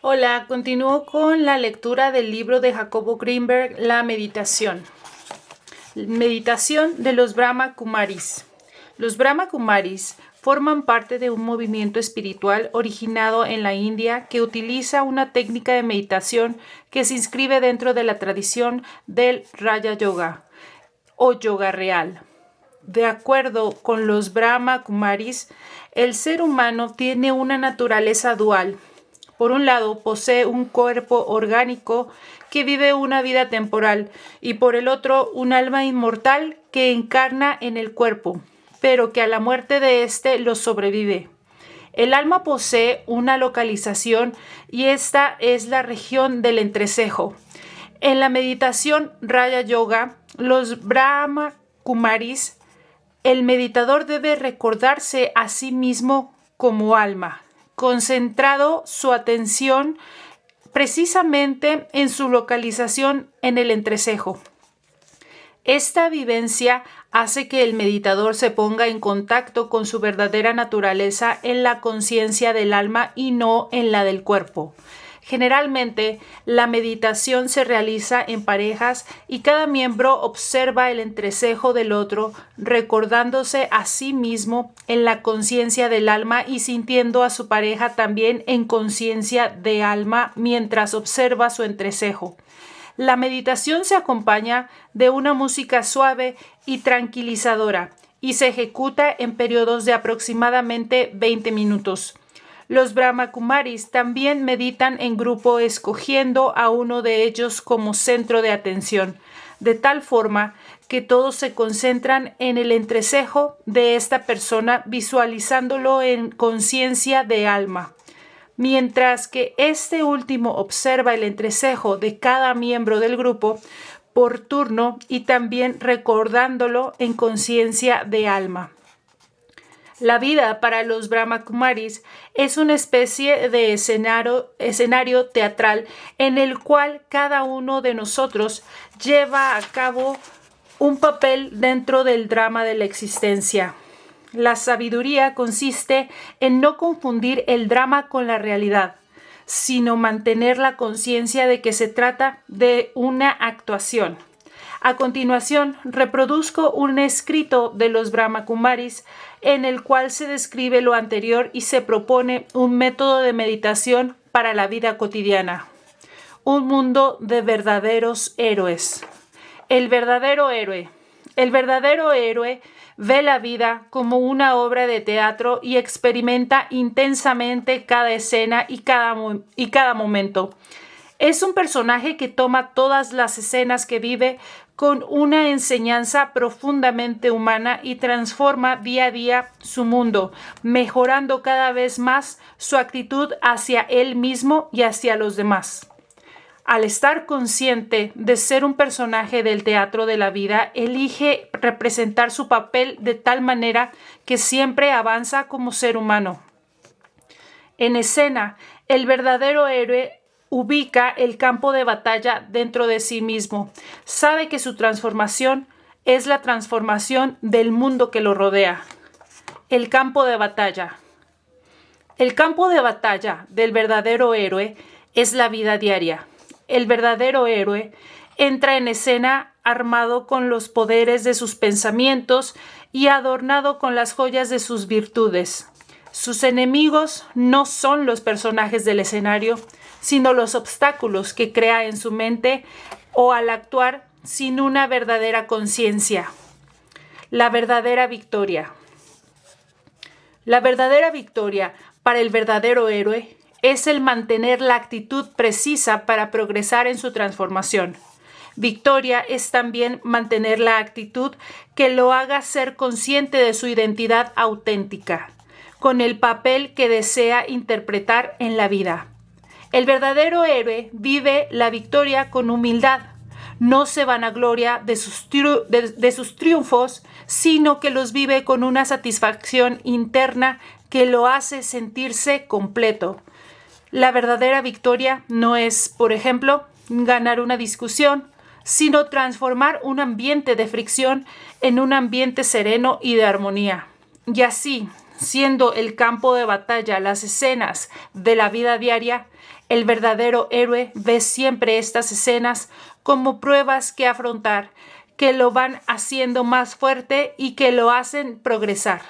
Hola, continúo con la lectura del libro de Jacobo Greenberg, La Meditación. Meditación de los Brahma Kumaris. Los Brahma Kumaris forman parte de un movimiento espiritual originado en la India que utiliza una técnica de meditación que se inscribe dentro de la tradición del Raja Yoga o yoga real. De acuerdo con los Brahma Kumaris, el ser humano tiene una naturaleza dual. Por un lado, posee un cuerpo orgánico que vive una vida temporal y por el otro, un alma inmortal que encarna en el cuerpo, pero que a la muerte de éste lo sobrevive. El alma posee una localización y esta es la región del entrecejo. En la meditación Raja Yoga, los Brahma Kumaris, el meditador debe recordarse a sí mismo como alma, concentrado su atención precisamente en su localización en el entrecejo. Esta vivencia hace que el meditador se ponga en contacto con su verdadera naturaleza en la conciencia del alma y no en la del cuerpo. Generalmente, la meditación se realiza en parejas y cada miembro observa el entrecejo del otro, recordándose a sí mismo en la conciencia del alma y sintiendo a su pareja también en conciencia de alma mientras observa su entrecejo. La meditación se acompaña de una música suave y tranquilizadora y se ejecuta en periodos de aproximadamente 20 minutos. Los Brahma Kumaris también meditan en grupo escogiendo a uno de ellos como centro de atención, de tal forma que todos se concentran en el entrecejo de esta persona visualizándolo en conciencia de alma, mientras que este último observa el entrecejo de cada miembro del grupo por turno y también recordándolo en conciencia de alma. La vida para los Brahma Kumaris es una especie de escenario teatral en el cual cada uno de nosotros lleva a cabo un papel dentro del drama de la existencia. La sabiduría consiste en no confundir el drama con la realidad, sino mantener la conciencia de que se trata de una actuación. A continuación, reproduzco un escrito de los Brahma Kumaris en el cual se describe lo anterior y se propone un método de meditación para la vida cotidiana. Un mundo de verdaderos héroes. El verdadero héroe. El verdadero héroe ve la vida como una obra de teatro y experimenta intensamente cada escena y cada momento. Es un personaje que toma todas las escenas que vive con una enseñanza profundamente humana y transforma día a día su mundo, mejorando cada vez más su actitud hacia él mismo y hacia los demás. Al estar consciente de ser un personaje del teatro de la vida, elige representar su papel de tal manera que siempre avanza como ser humano. En escena, el verdadero héroe ubica el campo de batalla dentro de sí mismo. Sabe que su transformación es la transformación del mundo que lo rodea. El campo de batalla. El campo de batalla del verdadero héroe es la vida diaria. El verdadero héroe entra en escena armado con los poderes de sus pensamientos y adornado con las joyas de sus virtudes. Sus enemigos no son los personajes del escenario, sino los obstáculos que crea en su mente o al actuar sin una verdadera conciencia. La verdadera victoria. La verdadera victoria para el verdadero héroe es el mantener la actitud precisa para progresar en su transformación. Victoria es también mantener la actitud que lo haga ser consciente de su identidad auténtica, con el papel que desea interpretar en la vida. El verdadero héroe vive la victoria con humildad. No se vanagloria de sus triunfos, sino que los vive con una satisfacción interna que lo hace sentirse completo. La verdadera victoria no es, por ejemplo, ganar una discusión, sino transformar un ambiente de fricción en un ambiente sereno y de armonía. Y así, siendo el campo de batalla las escenas de la vida diaria, El verdadero héroe ve siempre estas escenas como pruebas que afrontar, que lo van haciendo más fuerte y que lo hacen progresar.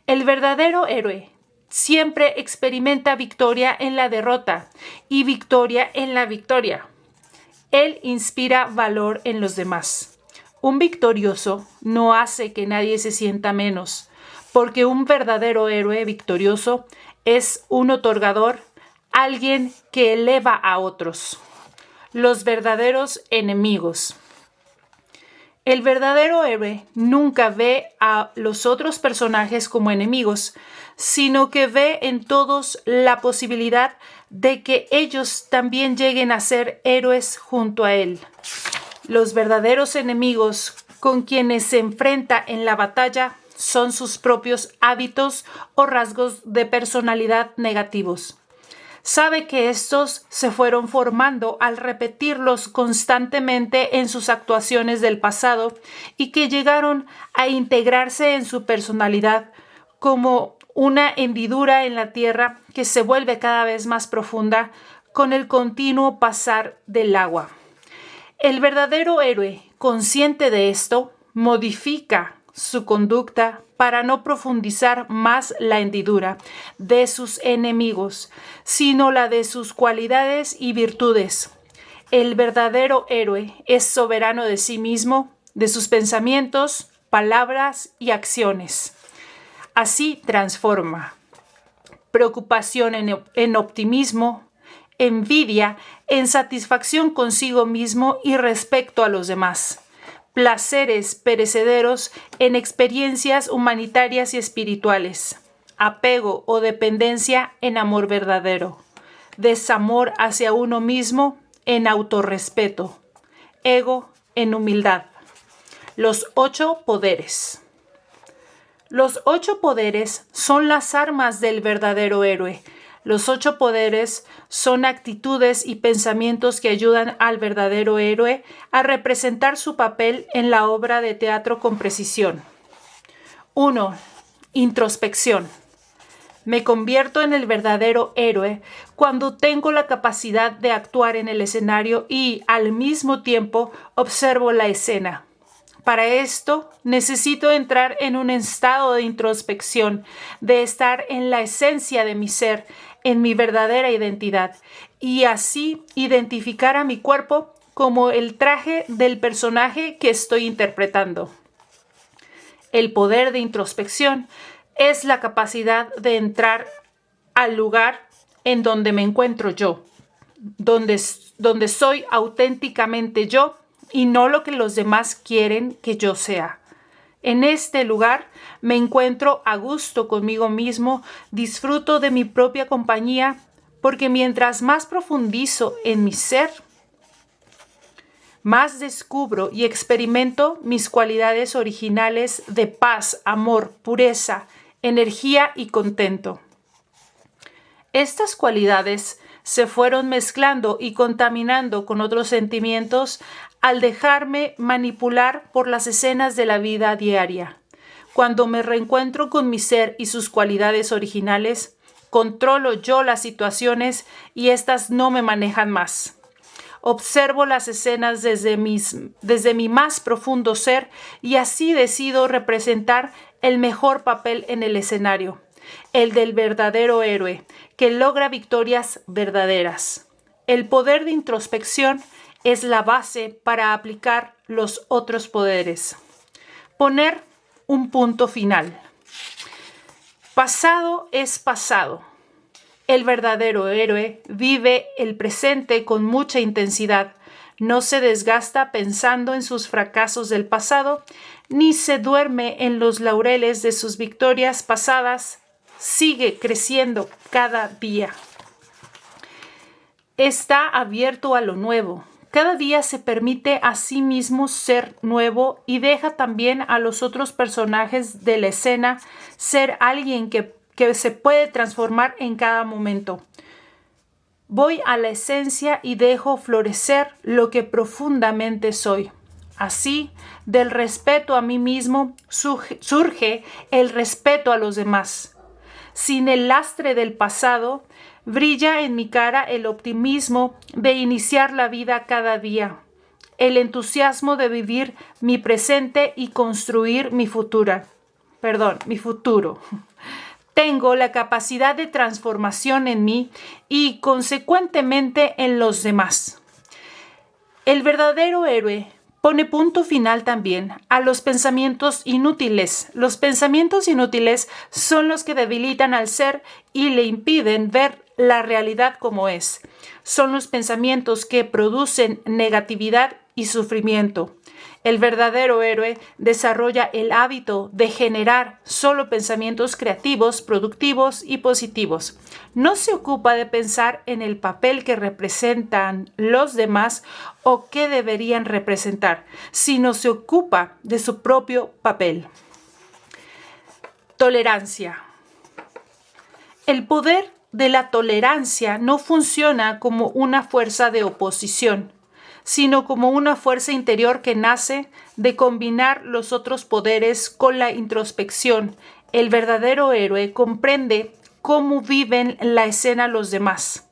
El verdadero héroe siempre experimenta victoria en la derrota y victoria en la victoria. Él inspira valor en los demás. Un victorioso no hace que nadie se sienta menos, porque un verdadero héroe victorioso es un otorgador, alguien que eleva a otros. Los verdaderos enemigos. El verdadero héroe nunca ve a los otros personajes como enemigos, sino que ve en todos la posibilidad de que ellos también lleguen a ser héroes junto a él. Los verdaderos enemigos con quienes se enfrenta en la batalla son sus propios hábitos o rasgos de personalidad negativos. Sabe que estos se fueron formando al repetirlos constantemente en sus actuaciones del pasado y que llegaron a integrarse en su personalidad como una hendidura en la tierra que se vuelve cada vez más profunda con el continuo pasar del agua. El verdadero héroe, consciente de esto, modifica su conducta para no profundizar más la hendidura de sus enemigos, sino la de sus cualidades y virtudes. El verdadero héroe es soberano de sí mismo, de sus pensamientos, palabras y acciones. Así transforma preocupación en optimismo, envidia en satisfacción consigo mismo y respecto a los demás, placeres perecederos en experiencias humanitarias y espirituales, apego o dependencia en amor verdadero, desamor hacia uno mismo en autorrespeto, ego en humildad. Los 8 poderes. Los 8 poderes son las armas del verdadero héroe. Los 8 poderes son actitudes y pensamientos que ayudan al verdadero héroe a representar su papel en la obra de teatro con precisión. 1. Introspección. Me convierto en el verdadero héroe cuando tengo la capacidad de actuar en el escenario y, al mismo tiempo, observo la escena. Para esto, necesito entrar en un estado de introspección, de estar en la esencia de mi ser, en mi verdadera identidad, y así identificar a mi cuerpo como el traje del personaje que estoy interpretando. El poder de introspección es la capacidad de entrar al lugar en donde me encuentro yo, donde soy auténticamente yo, y no lo que los demás quieren que yo sea. En este lugar me encuentro a gusto conmigo mismo, disfruto de mi propia compañía, porque mientras más profundizo en mi ser, más descubro y experimento mis cualidades originales de paz, amor, pureza, energía y contento. Estas cualidades se fueron mezclando y contaminando con otros sentimientos al dejarme manipular por las escenas de la vida diaria. Cuando me reencuentro con mi ser y sus cualidades originales, controlo yo las situaciones y éstas no me manejan más. Observo las escenas desde mi más profundo ser y así decido representar el mejor papel en el escenario, el del verdadero héroe, que logra victorias verdaderas. El poder de introspección es la base para aplicar los otros poderes. Poner un punto final. Pasado es pasado. El verdadero héroe vive el presente con mucha intensidad. No se desgasta pensando en sus fracasos del pasado, ni se duerme en los laureles de sus victorias pasadas. Sigue creciendo cada día. Está abierto a lo nuevo. Cada día se permite a sí mismo ser nuevo y deja también a los otros personajes de la escena ser alguien que se puede transformar en cada momento. Voy a la esencia y dejo florecer lo que profundamente soy. Así, del respeto a mí mismo surge el respeto a los demás. Sin el lastre del pasado, Brilla en mi cara el optimismo de iniciar la vida cada día, el entusiasmo de vivir mi presente y construir mi futuro. Tengo la capacidad de transformación en mí y, consecuentemente, en los demás. El verdadero héroe pone punto final también a los pensamientos inútiles. Los pensamientos inútiles son los que debilitan al ser y le impiden ver la realidad como es. Son los pensamientos que producen negatividad y sufrimiento. El verdadero héroe desarrolla el hábito de generar solo pensamientos creativos, productivos y positivos. No se ocupa de pensar en el papel que representan los demás o qué deberían representar, sino se ocupa de su propio papel. Tolerancia. El poder de la tolerancia no funciona como una fuerza de oposición, sino como una fuerza interior que nace de combinar los otros poderes con la introspección. El verdadero héroe comprende cómo viven la escena los demás.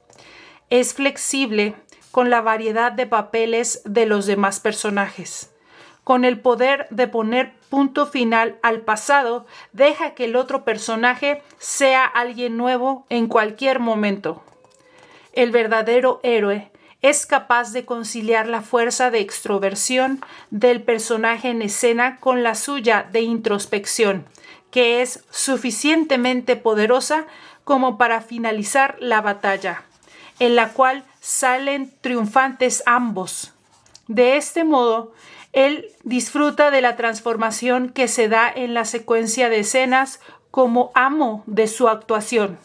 Es flexible con la variedad de papeles de los demás personajes. Con el poder de poner punto final al pasado, deja que el otro personaje sea alguien nuevo en cualquier momento. El verdadero héroe es capaz de conciliar la fuerza de extroversión del personaje en escena con la suya de introspección, que es suficientemente poderosa como para finalizar la batalla, en la cual salen triunfantes ambos. De este modo, él disfruta de la transformación que se da en la secuencia de escenas como amo de su actuación.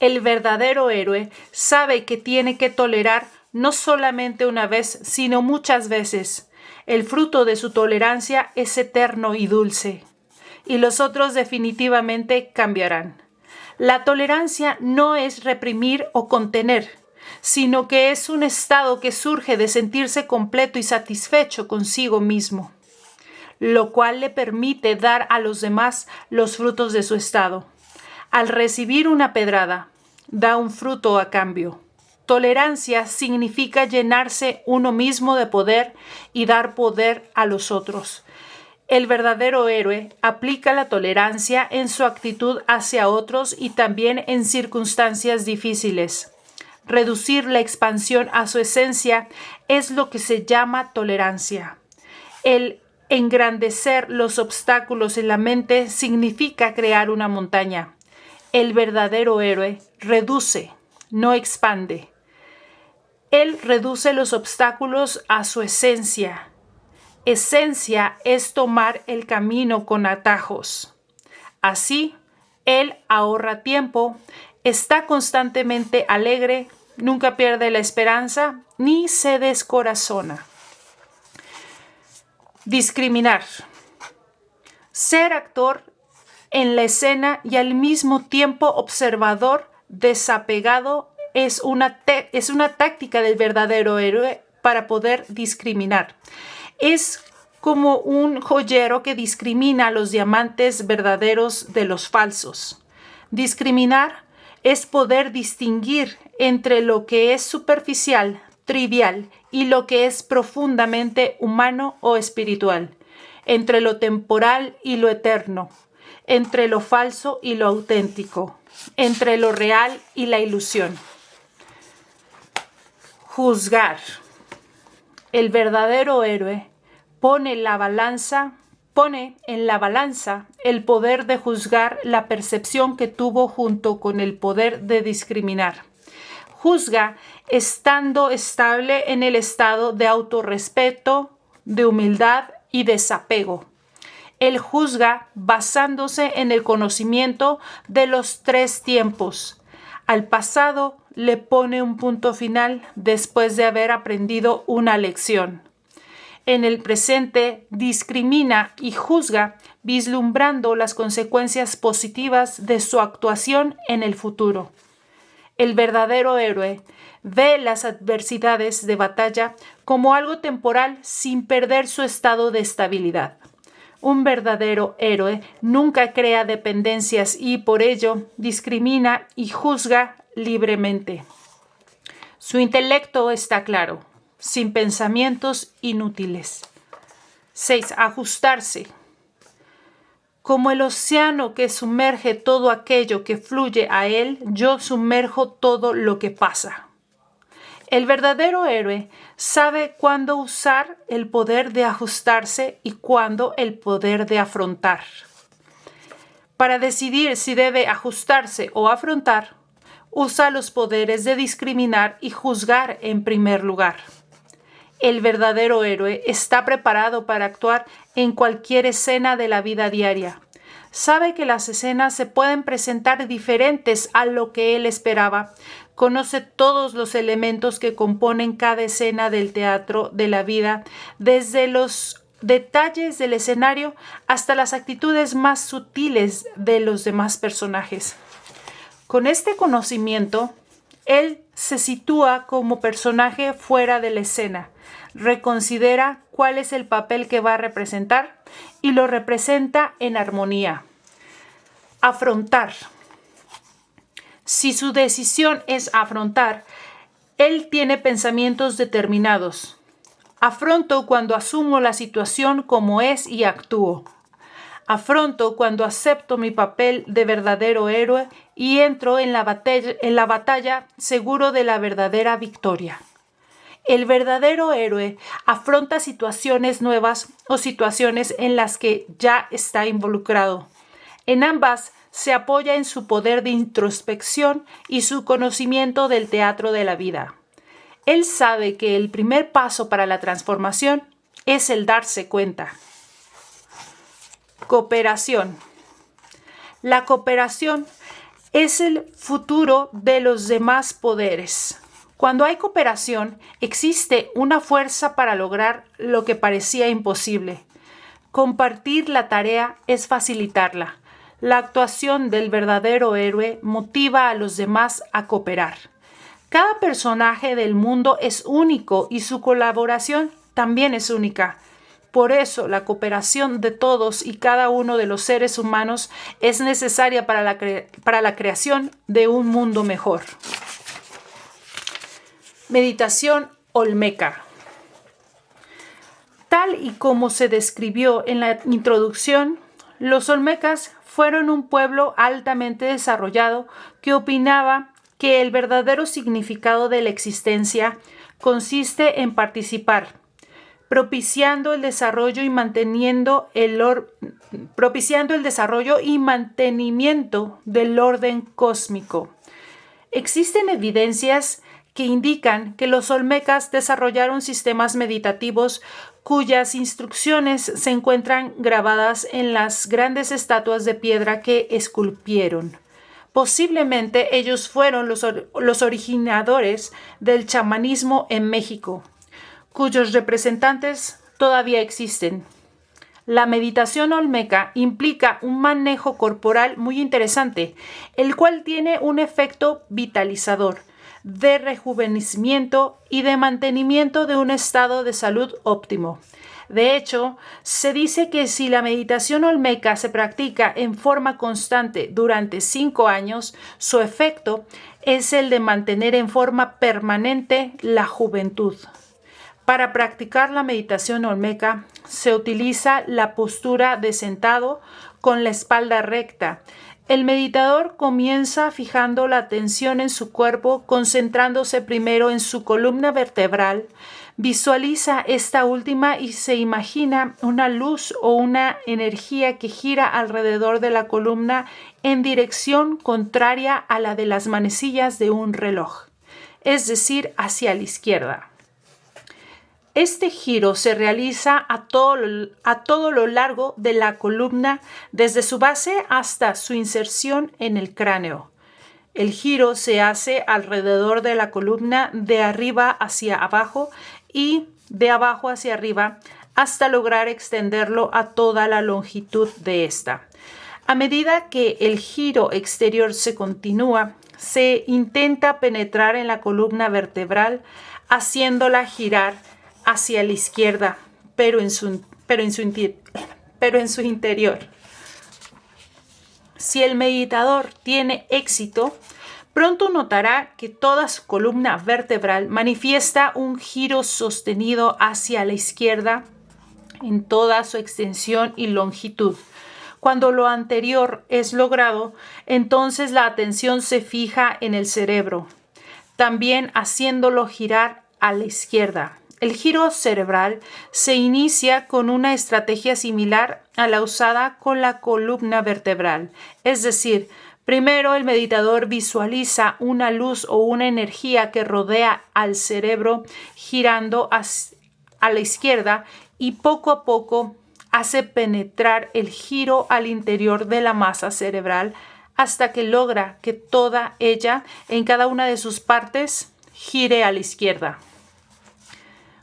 El verdadero héroe sabe que tiene que tolerar no solamente una vez, sino muchas veces. El fruto de su tolerancia es eterno y dulce, y los otros definitivamente cambiarán. La tolerancia no es reprimir o contener, sino que es un estado que surge de sentirse completo y satisfecho consigo mismo, lo cual le permite dar a los demás los frutos de su estado. Al recibir una pedrada, da un fruto a cambio. Tolerancia significa llenarse uno mismo de poder y dar poder a los otros. El verdadero héroe aplica la tolerancia en su actitud hacia otros y también en circunstancias difíciles. Reducir la expansión a su esencia es lo que se llama tolerancia. El engrandecer los obstáculos en la mente significa crear una montaña. El verdadero héroe reduce, no expande. Él reduce los obstáculos a su esencia. Esencia es tomar el camino con atajos. Así, él ahorra tiempo, está constantemente alegre, nunca pierde la esperanza ni se descorazona. Discriminar. Ser actor en la escena y al mismo tiempo observador desapegado es una táctica del verdadero héroe para poder discriminar. Es como un joyero que discrimina los diamantes verdaderos de los falsos. Discriminar es poder distinguir entre lo que es superficial, trivial y lo que es profundamente humano o espiritual, entre lo temporal y lo eterno, entre lo falso y lo auténtico, entre lo real y la ilusión. Juzgar. El verdadero héroe pone en la balanza el poder de juzgar la percepción que tuvo junto con el poder de discriminar. Juzga estando estable en el estado de autorrespeto, de humildad y desapego. Él juzga basándose en el conocimiento de los 3 tiempos. Al pasado le pone un punto final después de haber aprendido una lección. En el presente discrimina y juzga vislumbrando las consecuencias positivas de su actuación en el futuro. El verdadero héroe ve las adversidades de batalla como algo temporal sin perder su estado de estabilidad. Un verdadero héroe nunca crea dependencias y por ello discrimina y juzga libremente. Su intelecto está claro, sin pensamientos inútiles. 6. Ajustarse. Como el océano que sumerge todo aquello que fluye a él, yo sumerjo todo lo que pasa. El verdadero héroe sabe cuándo usar el poder de ajustarse y cuándo el poder de afrontar. Para decidir si debe ajustarse o afrontar, usa los poderes de discriminar y juzgar en primer lugar. El verdadero héroe está preparado para actuar en cualquier escena de la vida diaria. Sabe que las escenas se pueden presentar diferentes a lo que él esperaba. Conoce todos los elementos que componen cada escena del teatro de la vida, desde los detalles del escenario hasta las actitudes más sutiles de los demás personajes. Con este conocimiento, él se sitúa como personaje fuera de la escena, reconsidera cuál es el papel que va a representar y lo representa en armonía. Afrontar. Si su decisión es afrontar, él tiene pensamientos determinados. Afronto cuando asumo la situación como es y actúo. Afronto cuando acepto mi papel de verdadero héroe y entro en la batalla seguro de la verdadera victoria. El verdadero héroe afronta situaciones nuevas o situaciones en las que ya está involucrado. En ambas se apoya en su poder de introspección y su conocimiento del teatro de la vida. Él sabe que el primer paso para la transformación es el darse cuenta. Cooperación. La cooperación es el futuro de los demás poderes. Cuando hay cooperación, existe una fuerza para lograr lo que parecía imposible. Compartir la tarea es facilitarla. La actuación del verdadero héroe motiva a los demás a cooperar. Cada personaje del mundo es único y su colaboración también es única. Por eso, la cooperación de todos y cada uno de los seres humanos es necesaria para la creación de un mundo mejor. Meditación olmeca. Tal y como se describió en la introducción, los olmecas fueron un pueblo altamente desarrollado que opinaba que el verdadero significado de la existencia consiste en participar, propiciando el desarrollo y mantenimiento del orden cósmico. Existen evidencias que indican que los olmecas desarrollaron sistemas meditativos cuyas instrucciones se encuentran grabadas en las grandes estatuas de piedra que esculpieron. Posiblemente ellos fueron los originadores del chamanismo en México, cuyos representantes todavía existen. La meditación olmeca implica un manejo corporal muy interesante, el cual tiene un efecto vitalizador, de rejuvenecimiento y de mantenimiento de un estado de salud óptimo. De hecho, se dice que si la meditación olmeca se practica en forma constante durante 5 años, su efecto es el de mantener en forma permanente la juventud. Para practicar la meditación olmeca, se utiliza la postura de sentado con la espalda recta. El meditador comienza fijando la atención en su cuerpo, concentrándose primero en su columna vertebral. Visualiza esta última y se imagina una luz o una energía que gira alrededor de la columna en dirección contraria a la de las manecillas de un reloj, es decir, hacia la izquierda. Este giro se realiza a todo lo largo de la columna, desde su base hasta su inserción en el cráneo. El giro se hace alrededor de la columna de arriba hacia abajo y de abajo hacia arriba hasta lograr extenderlo a toda la longitud de esta. A medida que el giro exterior se continúa, se intenta penetrar en la columna vertebral, haciéndola girar hacia la izquierda, pero en su pero en su interior. Si el meditador tiene éxito, pronto notará que toda su columna vertebral manifiesta un giro sostenido hacia la izquierda en toda su extensión y longitud. Cuando lo anterior es logrado, entonces la atención se fija en el cerebro, también haciéndolo girar a la izquierda. El giro cerebral se inicia con una estrategia similar a la usada con la columna vertebral, es decir, primero el meditador visualiza una luz o una energía que rodea al cerebro girando a la izquierda y poco a poco hace penetrar el giro al interior de la masa cerebral hasta que logra que toda ella, en cada una de sus partes, gire a la izquierda.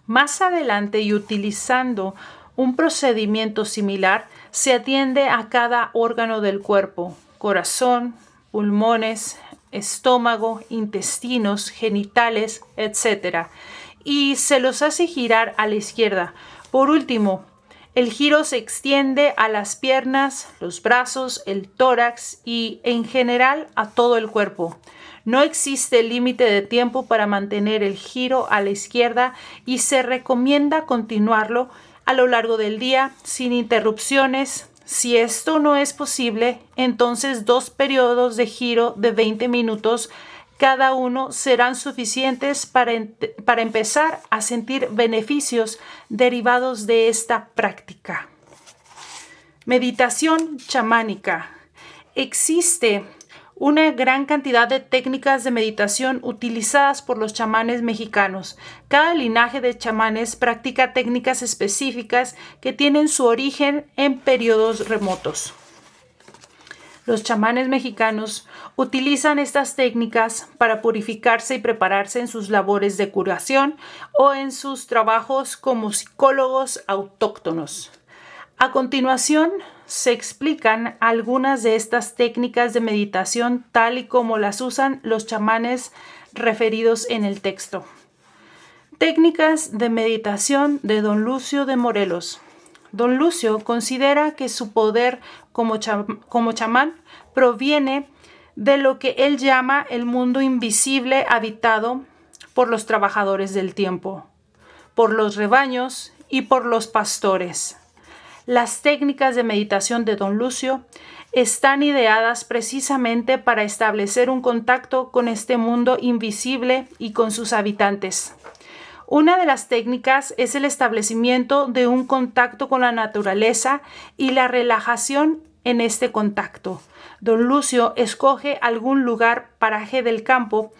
Más adelante, y utilizando un procedimiento similar, se atiende a cada órgano del cuerpo: corazón, pulmones, estómago, intestinos, genitales, etc. Y se los hace girar a la izquierda. Por último, el giro se extiende a las piernas, los brazos, el tórax y, en general, a todo el cuerpo. No existe límite de tiempo para mantener el giro a la izquierda y se recomienda continuarlo a lo largo del día sin interrupciones. Si esto no es posible, entonces 2 periodos de giro de 20 minutos cada uno serán suficientes para empezar a sentir beneficios derivados de esta práctica. Meditación chamánica. Existe una gran cantidad de técnicas de meditación utilizadas por los chamanes mexicanos. Cada linaje de chamanes practica técnicas específicas que tienen su origen en periodos remotos. Los chamanes mexicanos utilizan estas técnicas para purificarse y prepararse en sus labores de curación o en sus trabajos como psicólogos autóctonos. A continuación, se explican algunas de estas técnicas de meditación tal y como las usan los chamanes referidos en el texto. Técnicas de meditación de Don Lucio de Morelos. Don Lucio considera que su poder como chamán proviene de lo que él llama el mundo invisible habitado por los trabajadores del tiempo, por los rebaños y por los pastores. Las técnicas de meditación de Don Lucio están ideadas precisamente para establecer un contacto con este mundo invisible y con sus habitantes. Una de las técnicas es el establecimiento de un contacto con la naturaleza y la relajación en este contacto. Don Lucio escoge algún lugar, paraje del campo,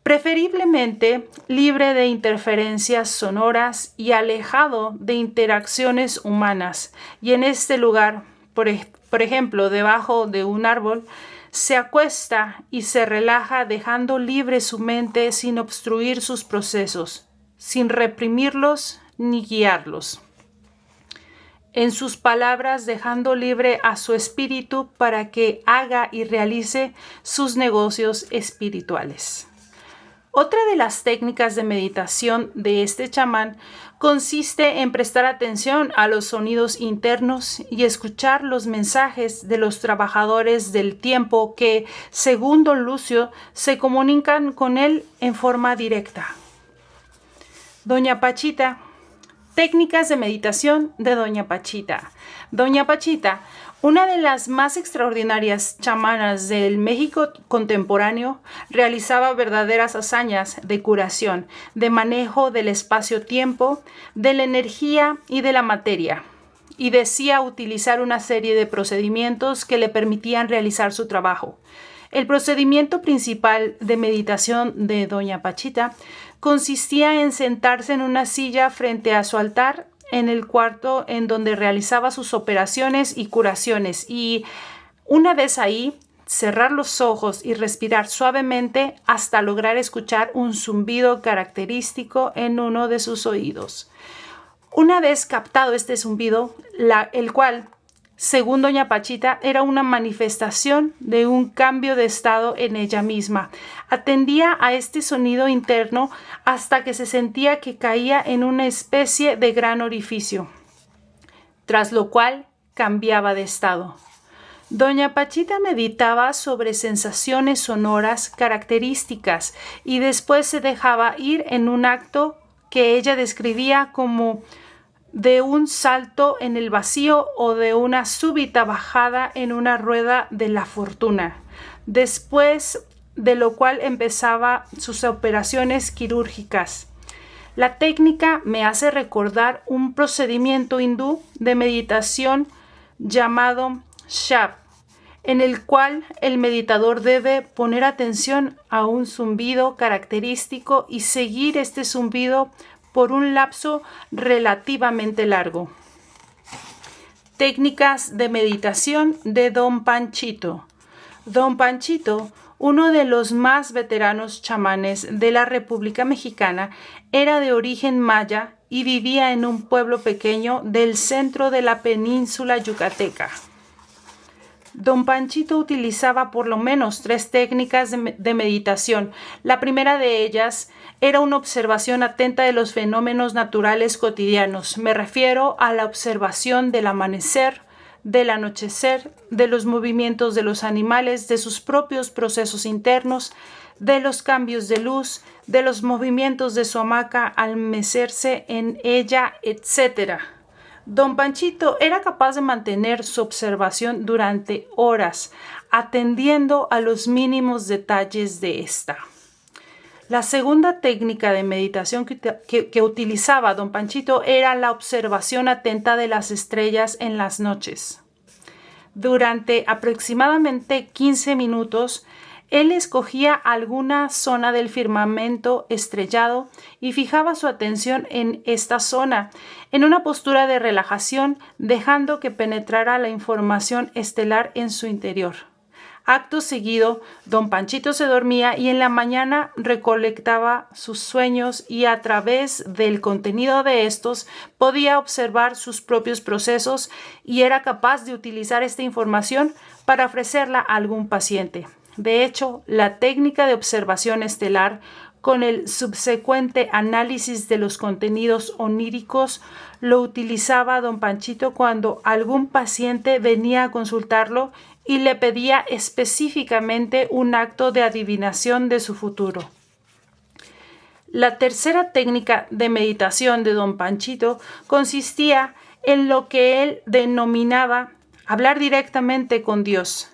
preferiblemente libre de interferencias sonoras y alejado de interacciones humanas. Y en este lugar, por ejemplo, debajo de un árbol, se acuesta y se relaja dejando libre su mente sin obstruir sus procesos, sin reprimirlos ni guiarlos. En sus palabras, dejando libre a su espíritu para que haga y realice sus negocios espirituales. Otra de las técnicas de meditación de este chamán consiste en prestar atención a los sonidos internos y escuchar los mensajes de los trabajadores del tiempo que, según Don Lucio, se comunican con él en forma directa. Doña Pachita. Técnicas de meditación de Doña Pachita. Doña Pachita, una de las más extraordinarias chamanas del México contemporáneo, realizaba verdaderas hazañas de curación, de manejo del espacio-tiempo, de la energía y de la materia, y decía utilizar una serie de procedimientos que le permitían realizar su trabajo. El procedimiento principal de meditación de Doña Pachita consistía en sentarse en una silla frente a su altar en el cuarto en donde realizaba sus operaciones y curaciones, y una vez ahí, cerrar los ojos y respirar suavemente hasta lograr escuchar un zumbido característico en uno de sus oídos. Una vez captado este zumbido, el cual, según Doña Pachita, era una manifestación de un cambio de estado en ella misma. Atendía a este sonido interno hasta que se sentía que caía en una especie de gran orificio. tras lo cual cambiaba de estado. Doña Pachita meditaba sobre sensaciones sonoras características y después se dejaba ir en un acto que ella describía como de un salto en el vacío o de una súbita bajada en una rueda de la fortuna, después de lo cual empezaba sus operaciones quirúrgicas. La técnica me hace recordar un procedimiento hindú de meditación llamado Shab, en el cual el meditador debe poner atención a un zumbido característico y seguir este zumbido por un lapso relativamente largo. Técnicas de meditación de Don Panchito. Don Panchito, uno de los más veteranos chamanes de la República Mexicana, era de origen maya y vivía en un pueblo pequeño del centro de la península yucateca. Don Panchito utilizaba por lo menos 3 técnicas de meditación. La primera de ellas era una observación atenta de los fenómenos naturales cotidianos. Me refiero a la observación del amanecer, del anochecer, de los movimientos de los animales, de sus propios procesos internos, de los cambios de luz, de los movimientos de su hamaca al mecerse en ella, etc. Don Panchito era capaz de mantener su observación durante horas, atendiendo a los mínimos detalles de esta. La segunda técnica de meditación que utilizaba Don Panchito era la observación atenta de las estrellas en las noches. Durante aproximadamente 15 minutos, él escogía alguna zona del firmamento estrellado y fijaba su atención en esta zona, en una postura de relajación, dejando que penetrara la información estelar en su interior. Acto seguido, Don Panchito se dormía y en la mañana recolectaba sus sueños y a través del contenido de estos podía observar sus propios procesos y era capaz de utilizar esta información para ofrecerla a algún paciente. De hecho, la técnica de observación estelar con el subsecuente análisis de los contenidos oníricos lo utilizaba Don Panchito cuando algún paciente venía a consultarlo y le pedía específicamente un acto de adivinación de su futuro. La tercera técnica de meditación de Don Panchito consistía en lo que él denominaba hablar directamente con Dios.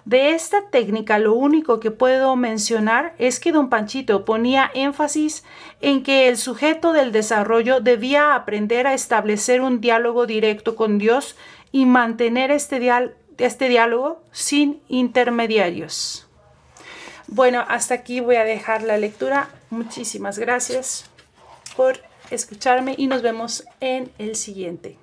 De esta técnica lo único que puedo mencionar es que Don Panchito ponía énfasis en que el sujeto del desarrollo debía aprender a establecer un diálogo directo con Dios y mantener este diálogo sin intermediarios. Bueno, hasta aquí voy a dejar la lectura. Muchísimas gracias por escucharme y nos vemos en el siguiente.